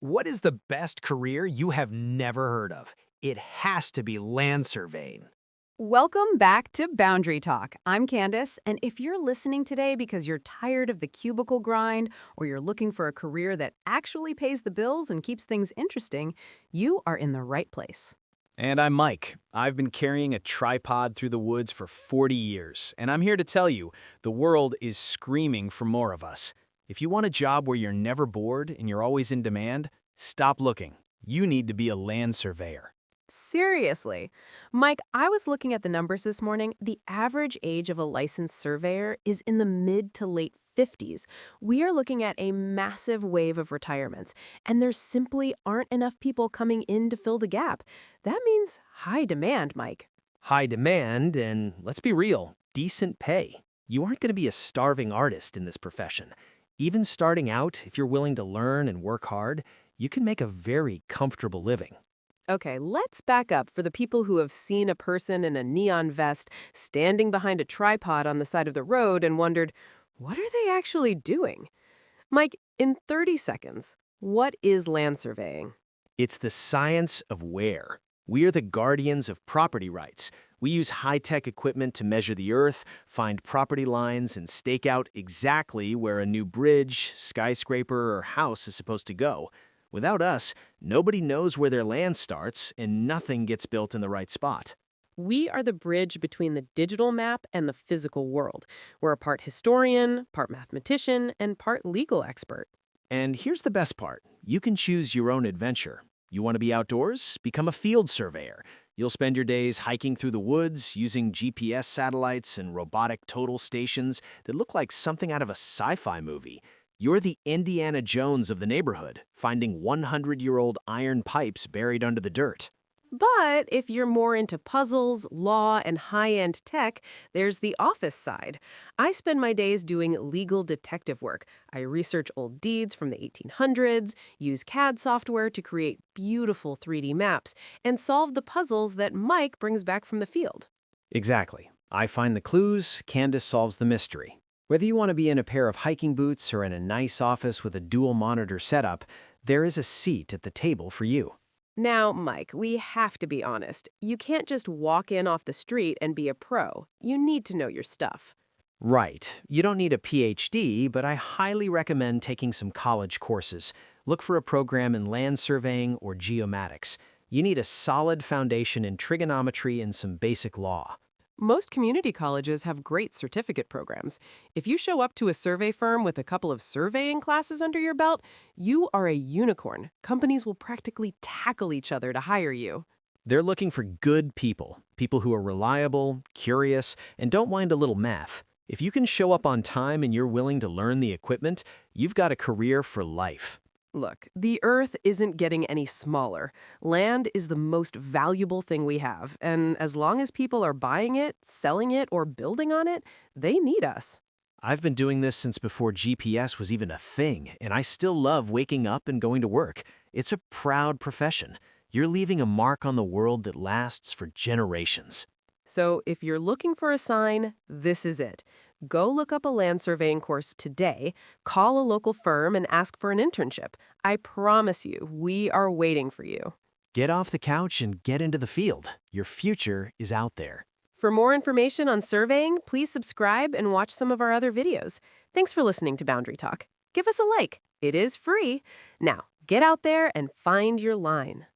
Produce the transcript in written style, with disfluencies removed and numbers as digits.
What is the best career you have never heard of? It has to be land surveying. Welcome back to Boundary Talk. I'm Candice, and if you're listening today because you're tired of the cubicle grind or you're looking for a career that actually pays the bills and keeps things interesting, you are in the right place. And I'm Mike. I've been carrying a tripod through the woods for 40 years, and I'm here to tell you, the world is screaming for more of us. If you want a job where you're never bored and you're always in demand, stop looking. You need to be a land surveyor. Seriously. Mike, I was looking at the numbers this morning. The average age of a licensed surveyor is in the mid to late 50s. We are looking at a massive wave of retirements, and there simply aren't enough people coming in to fill the gap. That means high demand, Mike. High demand and, let's be real, decent pay. You aren't going to be a starving artist in this profession. Even starting out, if you're willing to learn and work hard, you can make a very comfortable living. Okay, let's back up for the people who have seen a person in a neon vest standing behind a tripod on the side of the road and wondered, what are they actually doing? Mike, in 30 seconds, what is land surveying? It's the science of where. We are the guardians of property rights. We use high-tech equipment to measure the earth, find property lines, and stake out exactly where a new bridge, skyscraper, or house is supposed to go. Without us, nobody knows where their land starts, and nothing gets built in the right spot. We are the bridge between the digital map and the physical world. We're a part historian, part mathematician, and part legal expert. And here's the best part. You can choose your own adventure. You want to be outdoors? Become a field surveyor. You'll spend your days hiking through the woods, using GPS satellites and robotic total stations that look like something out of a sci-fi movie. You're the Indiana Jones of the neighborhood, finding 100-year-old iron pipes buried under the dirt. But if you're more into puzzles, law, and high-end tech, there's the office side. I spend my days doing legal detective work. I research old deeds from the 1800s, use CAD software to create beautiful 3D maps, and solve the puzzles that Mike brings back from the field. Exactly. I find the clues, Candace solves the mystery. Whether you want to be in a pair of hiking boots or in a nice office with a dual monitor setup, there is a seat at the table for you. Now, Mike, we have to be honest. You can't just walk in off the street and be a pro. You need to know your stuff. Right. You don't need a PhD, but I highly recommend taking some college courses. Look for a program in land surveying or geomatics. You need a solid foundation in trigonometry and some basic law. Most community colleges have great certificate programs. If you show up to a survey firm with a couple of surveying classes under your belt, you are a unicorn. Companies will practically tackle each other to hire you. They're looking for good people, people who are reliable, curious, and don't mind a little math. If you can show up on time and you're willing to learn the equipment, you've got a career for life. Look, the Earth isn't getting any smaller. Land is the most valuable thing we have, and as long as people are buying it, selling it, or building on it, they need us. I've been doing this since before GPS was even a thing, and I still love waking up and going to work. It's a proud profession. You're leaving a mark on the world that lasts for generations. So if you're looking for a sign, this is it. Go look up a land surveying course today, call a local firm, and ask for an internship. I promise you, we are waiting for you. Get off the couch and get into the field. Your future is out there. For more information on surveying, please subscribe and watch some of our other videos. Thanks for listening to Boundary Talk. Give us a like. It is free. Now, get out there and find your line.